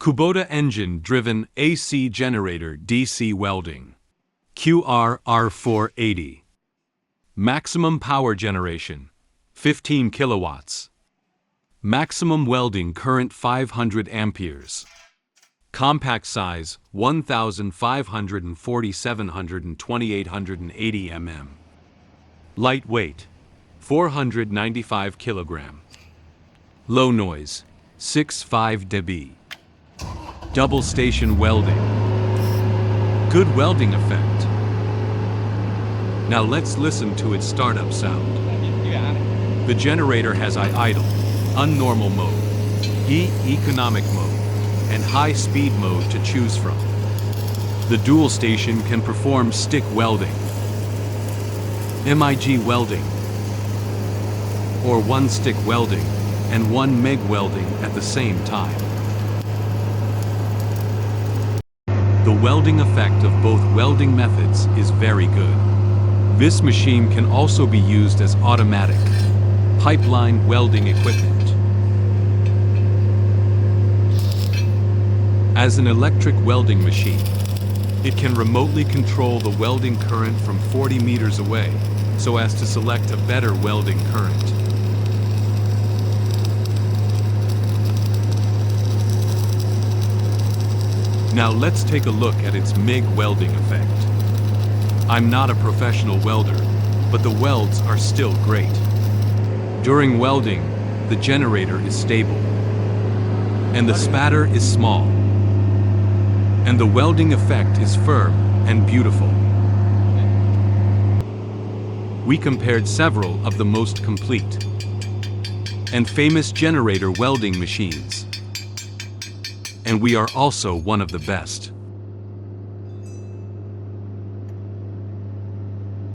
Kubota engine-driven AC generator DC welding. QRR-480. Maximum power generation, 15 kilowatts. Maximum welding current 500 amperes. Compact size 1,540/720/880 mm. Lightweight 495 kilogram. Low noise 6.5 dB. Double station welding. Good welding effect. Now let's listen to its startup sound. The generator has idle, unnormal mode, economic mode, and high speed mode to choose from. The dual station can perform stick welding, MIG welding, or one stick welding and one MIG welding at the same time. The welding effect of both welding methods is very good. This machine can also be used as automatic, pipeline welding equipment. As an electric welding machine, it can remotely control the welding current from 40 meters away so as to select a better welding current. Now let's take a look at its MIG welding effect. I'm not a professional welder, but the welds are still great. During welding, the generator is stable, and the spatter is small, and the welding effect is firm and beautiful. We compared several of the most complete and famous generator welding machines, and we are also one of the best.